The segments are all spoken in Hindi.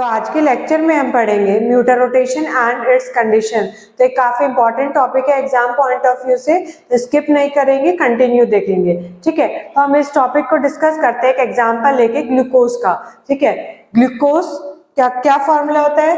तो आज के लेक्चर में हम पढ़ेंगे म्यूटर रोटेशन एंड इट्स कंडीशन। तो एक काफी इंपॉर्टेंट टॉपिक है एग्जाम पॉइंट ऑफ व्यू से, स्किप नहीं करेंगे, कंटिन्यू देखेंगे। ठीक है, तो हम इस टॉपिक को डिस्कस करते हैं एक एग्जांपल लेके ग्लूकोज का। ठीक है, ग्लूकोज क्या क्या फॉर्मूला होता है?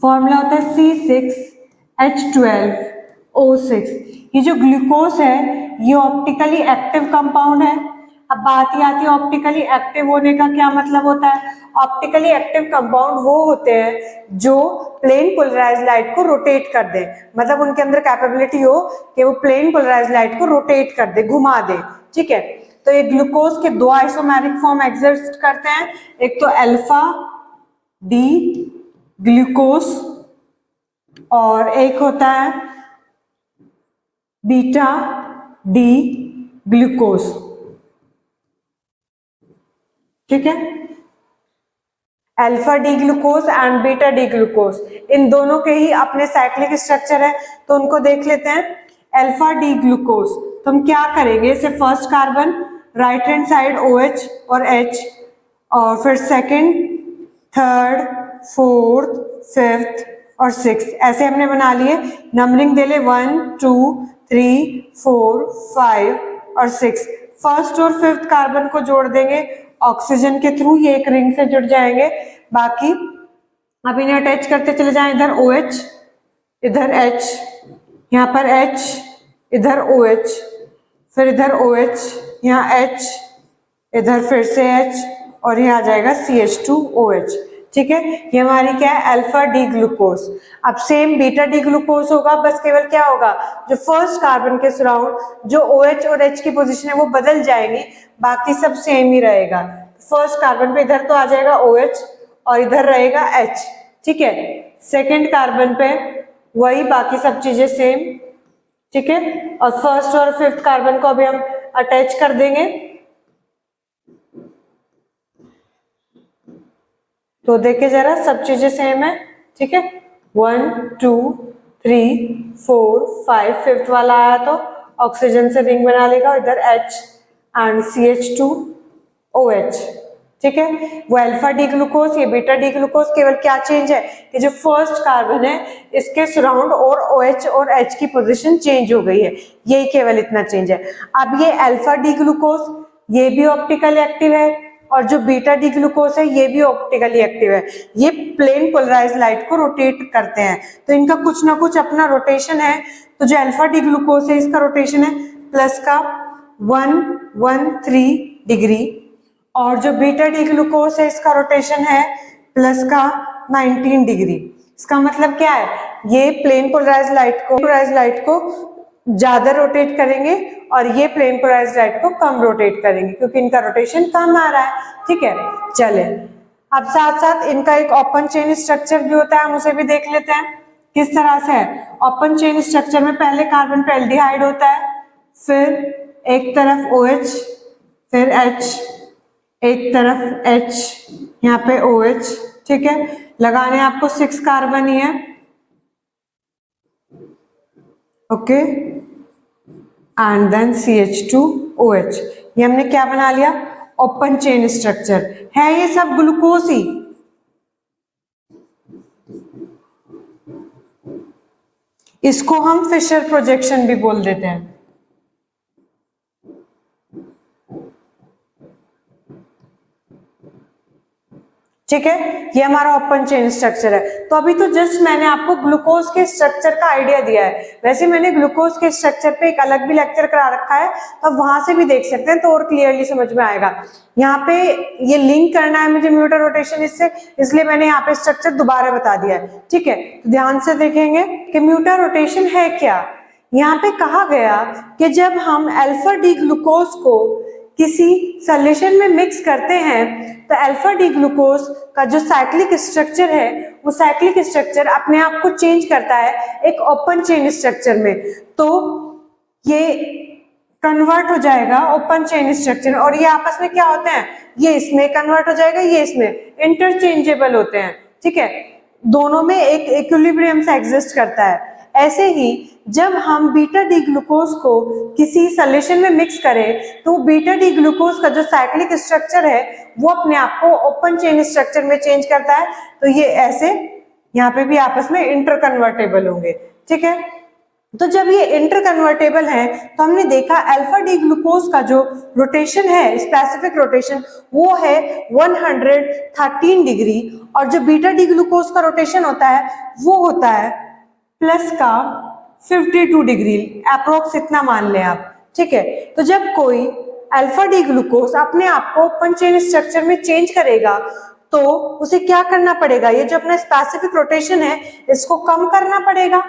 फॉर्मूला होता है C6H12O6। ये जो ग्लूकोज है ये ऑप्टिकली एक्टिव कंपाउंड है। अब बात ही आती है ऑप्टिकली एक्टिव होने का क्या मतलब होता है। ऑप्टिकली एक्टिव कंपाउंड वो होते हैं जो प्लेन पोलराइज्ड लाइट को रोटेट कर दे, मतलब उनके अंदर कैपेबिलिटी हो कि वो प्लेन पोलराइज्ड लाइट को रोटेट कर दे, घुमा दे। ठीक है, तो ये ग्लूकोज के दो आइसोमेरिक फॉर्म एग्जिस्ट करते हैं, एक तो अल्फा डी ग्लूकोज और एक होता है बीटा डी ग्लूकोज। ठीक है, alpha D glucose and beta D glucose, इन दोनों के ही अपने साइक्लिक स्ट्रक्चर है, तो उनको देख लेते हैं। अल्फा डी ग्लूकोज, तो हम क्या करेंगे, इसे first carbon right hand side OH और H, और फिर सेकंड, थर्ड, फोर्थ, फिफ्थ और सिक्स ऐसे हमने बना लिए। नंबरिंग दे ले 1 2 3 4 5 और 6। फर्स्ट और फिफ्थ कार्बन को जोड़ देंगे ऑक्सीजन के थ्रू, ये एक रिंग से जुड़ जाएंगे। बाकी अब इन्हें अटैच करते चले जाएं, इधर OH इधर H, यहाँ पर H इधर OH, फिर इधर OH, यहाँ H इधर फिर से H और ये आ जाएगा CH2OH। ठीक है, ये हमारी क्या है, अल्फा डी ग्लूकोज। अब सेम बीटा डी ग्लूकोज होगा, बस केवल क्या होगा, जो फर्स्ट कार्बन के सराउंड जो OH और H की पोजीशन है वो बदल जाएंगी, बाकी सब सेम ही रहेगा। फर्स्ट कार्बन पे इधर तो आ जाएगा OH और इधर रहेगा H। ठीक है, सेकेंड कार्बन पे वही, बाकी सब चीजें सेम। ठीक है, और फर्स्ट और फिफ्थ कार्बन को अभी हम अटैच कर देंगे, तो देखे जरा सब चीजें सेम है। ठीक है, 1 2 3 4 5, फिफ्थ वाला आया तो ऑक्सीजन से रिंग बना लेगा, इधर H एंड CH2OH। ठीक है, वो अल्फा डी ग्लूकोज, ये बीटा डी ग्लूकोज। केवल क्या चेंज है कि जो फर्स्ट कार्बन है इसके सराउंड और OH और H की पोजीशन चेंज हो गई है, यही केवल इतना चेंज है। अब ये अल्फा डी ग्लूकोज ये भी ऑप्टिकली एक्टिव है और जो बीटा डी ग्लूकोज है ये भी ऑप्टिकली एक्टिव है। ये प्लेन पोलराइज्ड लाइट को रोटेट करते हैं, तो इनका कुछ ना कुछ अपना रोटेशन है। तो जो अल्फा डी ग्लूकोज है इसका रोटेशन है प्लस का 113 डिग्री, और जो बीटा डी ग्लूकोज है इसका रोटेशन है प्लस का 19 डिग्री। इसका मतलब क्या है, ये प्लेन पोलराइज्ड लाइट को ज्यादा रोटेट करेंगे और ये प्लेन पोलराइज्ड लाइट को कम रोटेट करेंगे, क्योंकि इनका रोटेशन कम आ रहा है। ठीक है, चले अब साथ साथ इनका एक ओपन चेन स्ट्रक्चर भी होता है, हम उसे भी देख लेते हैं किस तरह से है। ओपन चेन स्ट्रक्चर में पहले कार्बन पे एल्डिहाइड होता है, फिर एक तरफ OH, फिर H, एक तरफ H, यहाँ पे OH। ठीक है, लगाने आपको 6 कार्बन ही है। Okay, and then CH2OH। ये हमने क्या बना लिया, ओपन चेन स्ट्रक्चर है, ये सब ग्लूकोज ही। इसको हम फिशर प्रोजेक्शन भी बोल देते हैं। ठीक है, ये हमारा ओपन चेन स्ट्रक्चर है। तो अभी तो जस्ट मैंने आपको ग्लूकोज के स्ट्रक्चर का आइडिया दिया है, वैसे मैंने ग्लूकोज के स्ट्रक्चर पे एक अलग भी लेक्चर करा रखा है, तो वहां से भी देख सकते हैं तो और क्लियरली समझ में आएगा। यहाँ पे ये लिंक करना है मुझे म्यूटर रोटेशन इससे, इसलिए मैंने यहाँ पे स्ट्रक्चर दोबारा बता दिया है। ठीक है, तो ध्यान से देखेंगे कि म्यूटर रोटेशन है क्या। यहाँ पे कहा गया कि जब हम अल्फा डी ग्लूकोज को किसी सॉल्यूशन में मिक्स करते हैं तो अल्फा डी ग्लूकोज का जो साइक्लिक स्ट्रक्चर है वो साइक्लिक स्ट्रक्चर अपने आप को चेंज करता है एक ओपन चेन स्ट्रक्चर में, तो ये कन्वर्ट हो जाएगा ओपन चेन स्ट्रक्चर, और ये आपस में क्या होते हैं, ये इसमें कन्वर्ट हो जाएगा, ये इसमें, इंटरचेंजेबल होते हैं। ठीक है, दोनों में एक इक्विलिब्रियम सा एग्जिस्ट करता है। ऐसे ही जब हम बीटा डी ग्लूकोज को किसी सॉल्यूशन में मिक्स करें तो बीटा डी ग्लूकोज का जो साइक्लिक स्ट्रक्चर है वो अपने आप को ओपन चेन स्ट्रक्चर में चेंज करता है। तो ये ऐसे यहाँ पे भी आपस में इंटरकन्वर्टेबल होंगे, ठीक है। तो जब ये इंटरकन्वर्टेबल है तो हमने देखा अल्फा डी ग्लूकोज का जो रोटेशन है, स्पेसिफिक रोटेशन, वो है 113 डिग्री और जो बीटा डी ग्लूकोज का रोटेशन होता है वो होता है प्लस का 52 डिग्री, अप्रोक्स इतना मान लें आप, ठीक है। तो जब कोई अल्फा डी ग्लूकोज अपने आप को ओपन चेन स्ट्रक्चर में चेंज करेगा तो उसे क्या करना पड़ेगा, ये जो अपना स्पेसिफिक रोटेशन है इसको कम करना पड़ेगा।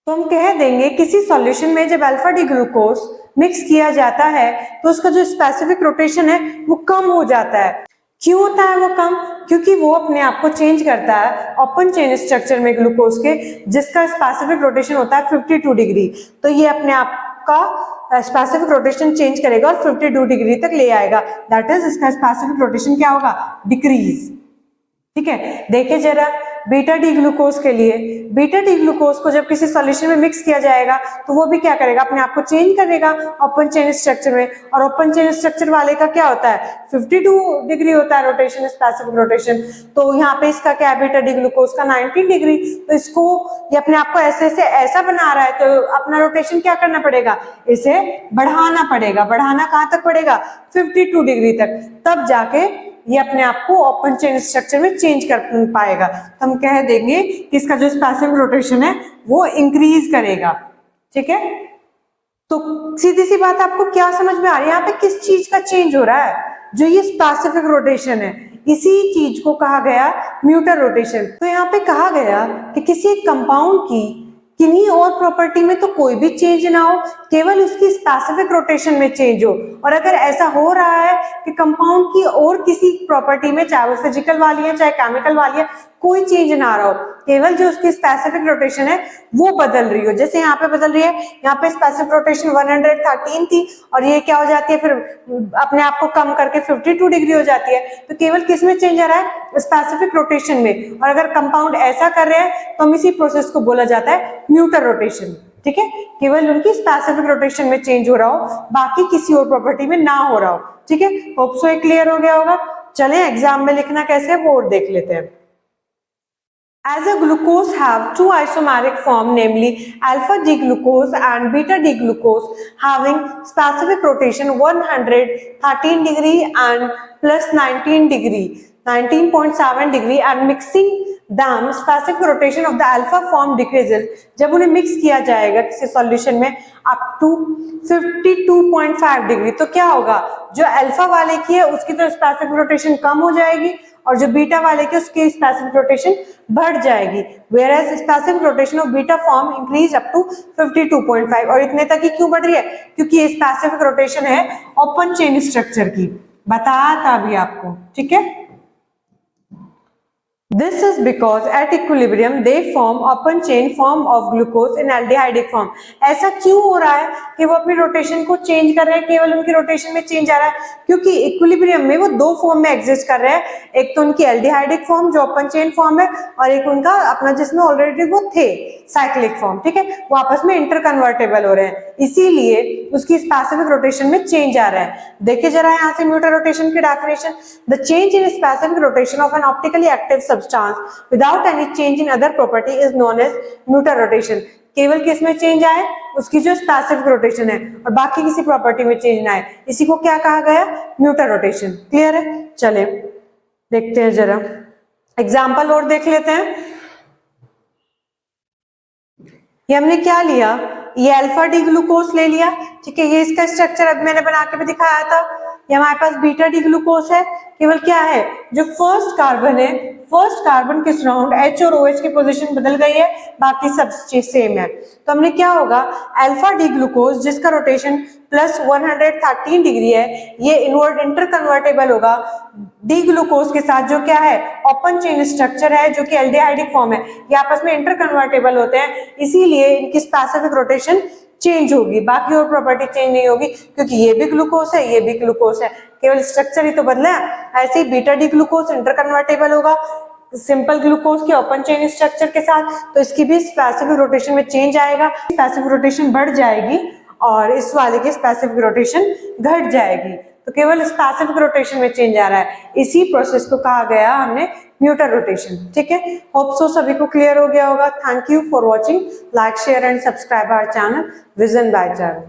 तो हम कह देंगे किसी सॉल्यूशन में जब अल्फा डी ग्लूकोज मिक्स किया जाता है तो उसका जो स्पेसिफिक रोटेशन है वो कम हो जाता है। क्यों होता है वो कम? क्योंकि वो अपने आप को चेंज करता है ओपन चेन स्ट्रक्चर में ग्लूकोज के, जिसका स्पेसिफिक रोटेशन होता है 52 डिग्री। तो ये अपने आप का स्पेसिफिक रोटेशन चेंज करेगा और 52 डिग्री तक ले आएगा, दैट इज इसका स्पेसिफिक रोटेशन क्या होगा, डिक्रीज, ठीक है। देखिए जरा बीटा डी ग्लूकोज के लिए, बीटा डी ग्लूकोज को जब किसी सॉल्यूशन में मिक्स किया जाएगा तो वो भी क्या करेगा, अपने आप को चेंज करेगा ओपन चेन स्ट्रक्चर में, और ओपन चेन स्ट्रक्चर वाले का क्या होता है 52 डिग्री होता है रोटेशन, स्पेसिफिक रोटेशन। तो यहाँ पे इसका क्या है, बीटा डी ग्लूकोज का 19 डिग्री। तो इसको ये अपने आप को ऐसे से ऐसा बना रहा है तो अपना रोटेशन क्या करना पड़ेगा, इसे बढ़ाना पड़ेगा। बढ़ाना कहाँ तक पड़ेगा, 52 डिग्री तक, तब जाके ये अपने आप को ओपन चेन स्ट्रक्चर में चेंज कर पाएगा। तो हम कह देंगे कि इसका जो स्पेसिफिक रोटेशन है वो इंक्रीज करेगा, ठीक है। तो सीधी सी बात आपको क्या समझ में आ रही है, यहाँ पे किस चीज का चेंज हो रहा है, जो ये स्पेसिफिक रोटेशन है, इसी चीज को कहा गया म्यूटर रोटेशन। तो यहाँ पे कहा गया कि किसी एक कंपाउंड की किन्हीं और प्रॉपर्टी में तो कोई भी चेंज ना हो, केवल उसकी स्पेसिफिक रोटेशन में चेंज हो। और अगर ऐसा हो रहा है कि कंपाउंड की और किसी प्रॉपर्टी में, चाहे वो फिजिकल वाली है चाहे केमिकल वाली है, कोई चेंज ना आ रहा हो, केवल जो उसकी स्पेसिफिक रोटेशन है वो बदल रही हो, जैसे यहाँ पे बदल रही है, यहाँ पे स्पेसिफिक रोटेशन 113 थी और ये क्या हो जाती है फिर अपने आप को कम करके 52 डिग्री हो जाती है। तो केवल किस में चेंज आ रहा है, स्पेसिफिक रोटेशन में। और अगर कंपाउंड ऐसा कर रहे हैं तो हम इसी प्रोसेस को बोला जाता है म्यूटर रोटेशन, ठीक है। केवल उनकी स्पेसिफिक रोटेशन में चेंज हो रहा हो, बाकी किसी और प्रॉपर्टी में ना हो रहा हो, ठीक है। होप सो ये क्लियर हो गया होगा। चलें एग्जाम में लिखना कैसे है वो और देख लेते हैं। As a glucose have two isomeric form, namely alpha D glucose and beta D glucose, having specific rotation 113 degree and plus 19 degree, 19.7 degree, and mixing them specific rotation of the alpha form decreases. जब उन्हें मिक्स किया जाएगा किसी सॉल्यूशन में अप टू 52.5 डिग्री, तो क्या होगा, जो अल्फा वाले की है उसकी तो स्पेसिफिक रोटेशन कम हो जाएगी और जो बीटा वाले की उसकी स्पेसिफिक रोटेशन बढ़ जाएगी। Whereas specific rotation of beta form increase up to 52.5। और इतने तक ही क्यों बढ़ रही है, क्योंकि ये स्पेसिफिक रोटेशन है ओपन चेन स्ट्रक्चर की, बताया था अभी आपको, ठीक है। This is because at equilibrium they form open chain form of glucose in aldehydic form। ऐसा क्यों हो रहा है कि वो अपनी रोटेशन को चेंज कर रहे हैं, केवल उनकी रोटेशन में चेंज आ रहा है, क्योंकि इक्विलिब्रियम में वो दो फॉर्म में एग्जिस्ट कर रहे हैं, एक तो उनकी एल्डिहाइडिक फॉर्म जो ओपन चेन फॉर्म है, और एक उनका अपना जिसमें ऑलरेडी वो थे साइक्लिक फॉर्म, ठीक है। वो आपस में इंटरकन्वर्टेबल हो रहे हैं, इसीलिए उसकी स्पेसिफिक रोटेशन में चेंज आ रहा है। देखिए जरा यहाँ से म्यूटर रोटेशन की definition, the change in specific rotation of an optically active substance without any change in other property is known as mutarotation. केवल किस में चेंज आए, उसकी जो स्पेसिफिक रोटेशन है, और बाकी किसी प्रॉपर्टी में चेंज ना आए, इसी को क्या कहा गया, म्यूटर रोटेशन। क्लियर है, चले देखते हैं जरा एग्जाम्पल और देख लेते हैं। ये हमने क्या लिया, ये अल्फा डी ग्लूकोज ले लिया, ठीक है। ये इसका स्ट्रक्चर अब मैंने बना के भी दिखाया था। ये हमारे पास बीटा डी ग्लूकोज है, केवल क्या है, जो फर्स्ट कार्बन है, फर्स्ट कार्बन के सराउंड H और OH की पोजीशन बदल गई है, बाकी सब चीज सेम है। तो हमने क्या होगा, अल्फा डी ग्लूकोज जिसका रोटेशन प्लस 113 डिग्री है, ये इनवर्ट इंटरकन्वर्टेबल होगा डी ग्लूकोज के साथ, जो क्या है, ओपन चेन स्ट्रक्चर है, जो कि एल्डिहाइडिक फॉर्म है। ये आपस में इंटरकन्वर्टेबल होते हैं, इसीलिए इनकी स्पेसिफिक रोटेशन चेंज होगी, बाकी और प्रॉपर्टी चेंज नहीं होगी, क्योंकि ये भी ग्लूकोज है ये भी ग्लूकोज है, केवल स्ट्रक्चर ही तो बदला है। ऐसे ही बीटा डी ग्लूकोज इंटरकन्वर्टेबल होगा सिंपल ग्लूकोज के ओपन चेन स्ट्रक्चर के साथ, तो इसकी भी स्पेसिफिक रोटेशन में चेंज आएगा, स्पेसिफिक रोटेशन बढ़ जाएगी और इस वाले की स्पेसिफिक रोटेशन घट जाएगी। तो केवल स्पेसिफिक रोटेशन में चेंज आ रहा है, इसी प्रोसेस को कहा गया हमने न्यूटन रोटेशन। ठीक है, होप सो सभी को क्लियर हो गया होगा। Thank you for watching, like share and subscribe our channel vision by Charlie.